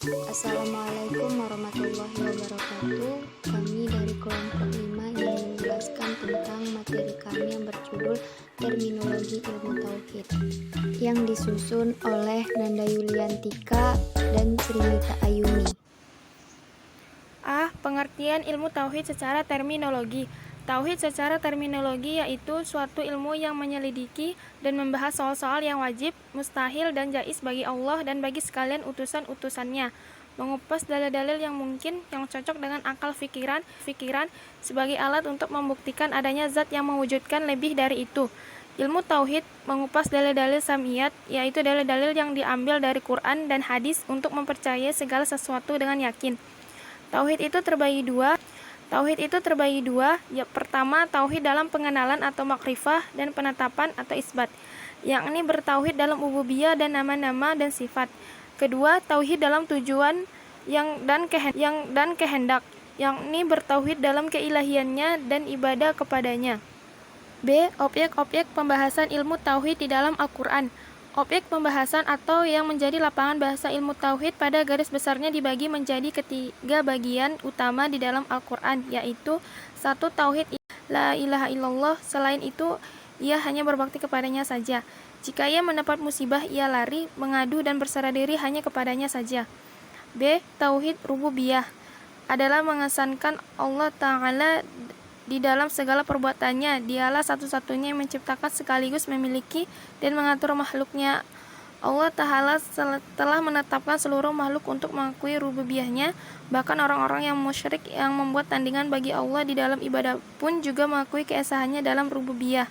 Assalamualaikum warahmatullahi wabarakatuh. Kami dari kelompok 5 ingin menjelaskan tentang materi kami yang berjudul Terminologi Ilmu Tauhid yang disusun oleh Nanda Yuliantika dan Srimita Ayumi. Pengertian ilmu tauhid secara terminologi. Tauhid secara terminologi yaitu suatu ilmu yang menyelidiki dan membahas soal-soal yang wajib, mustahil, dan jais bagi Allah dan bagi sekalian utusan-utusannya. Mengupas dalil-dalil yang mungkin, yang cocok dengan akal fikiran sebagai alat untuk membuktikan adanya zat yang mewujudkan lebih dari itu. Ilmu tauhid mengupas dalil-dalil samiyat, yaitu dalil-dalil yang diambil dari Quran dan hadis untuk mempercayai segala sesuatu dengan yakin. Tauhid itu terbagi dua. Pertama, tauhid dalam pengenalan atau makrifah dan penetapan atau isbat, yakni bertauhid dalam ububiyah dan nama-nama dan sifat. Kedua, tauhid dalam tujuan dan kehendak, yakni bertauhid dalam keilahiannya dan ibadah kepadanya. B. Objek-objek pembahasan ilmu tauhid di dalam Al-Quran. Objek pembahasan atau yang menjadi lapangan bahasa ilmu tauhid pada garis besarnya dibagi menjadi ketiga bagian utama di dalam Al-Quran, yaitu 1. Tauhid la ilaha illallah, selain itu ia hanya berbakti kepadanya saja. Jika ia mendapat musibah, ia lari, mengadu dan berserah diri hanya kepadanya saja. B. Tauhid rububiyah adalah mengesankan Allah Ta'ala di dalam segala perbuatannya. Dialah satu-satunya yang menciptakan sekaligus memiliki dan mengatur makhluknya. Allah Ta'ala telah menetapkan seluruh makhluk untuk mengakui rububiyahnya. Bahkan orang-orang yang musyrik yang membuat tandingan bagi Allah di dalam ibadah pun juga mengakui keesahannya dalam rububiyah.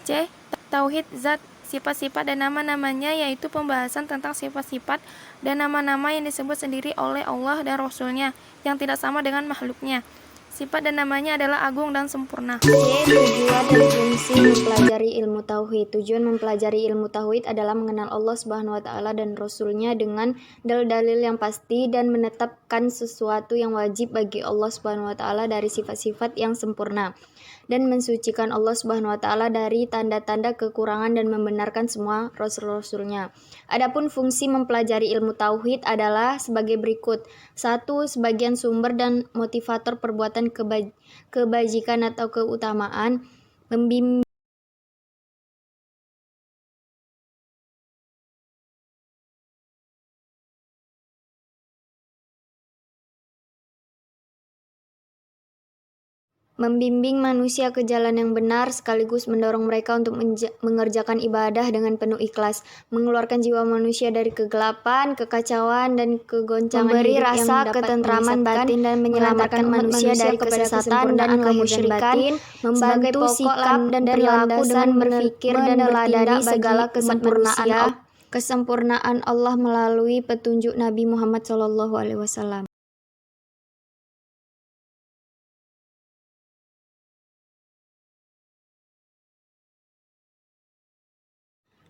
C. Tauhid zat, sifat-sifat dan nama-namanya, yaitu pembahasan tentang sifat-sifat dan nama-nama yang disebut sendiri oleh Allah dan Rasul-Nya yang tidak sama dengan makhluknya. Sifat dan namanya adalah agung dan sempurna. C. Tujuan dan fungsi mempelajari ilmu tauhid. Tujuan mempelajari ilmu tauhid adalah mengenal Allah Subhanahu wa taala dan Rasul-Nya dengan dalil-dalil yang pasti dan menetapkan sesuatu yang wajib bagi Allah Subhanahu wa taala dari sifat-sifat yang sempurna, dan mensucikan Allah Subhanahu wa taala dari tanda-tanda kekurangan dan membenarkan semua rasul-rasulnya. Adapun fungsi mempelajari ilmu tauhid adalah sebagai berikut. 1. Sebagian sumber dan motivator perbuatan kebajikan atau keutamaan, membimbing manusia ke jalan yang benar sekaligus mendorong mereka untuk mengerjakan ibadah dengan penuh ikhlas, mengeluarkan jiwa manusia dari kegelapan, kekacauan, dan kegoncangan memberi hidup rasa yang ketentraman batin dan menyelamatkan manusia dari kesesatan dan kemusyrikan, membantu sikap dan perilaku dengan berpikir dan meneladani segala kesempurnaan Allah melalui petunjuk Nabi Muhammad SAW.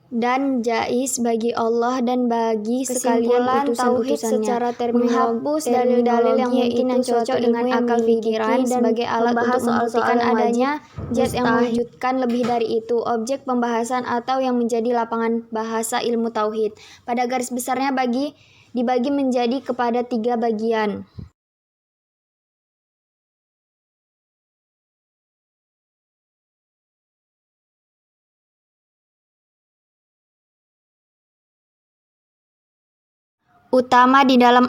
Dan jais bagi Allah dan bagi sekalian utusan-utusannya, menghapus dalil-dalil yang mungkin yang cocok dengan akal pikiran sebagai alat untuk membuktikan adanya zat yang mewujudkan lebih dari itu, objek pembahasan atau yang menjadi lapangan bahasa ilmu tauhid. Pada garis besarnya dibagi menjadi kepada 3 bagian. Utama di dalam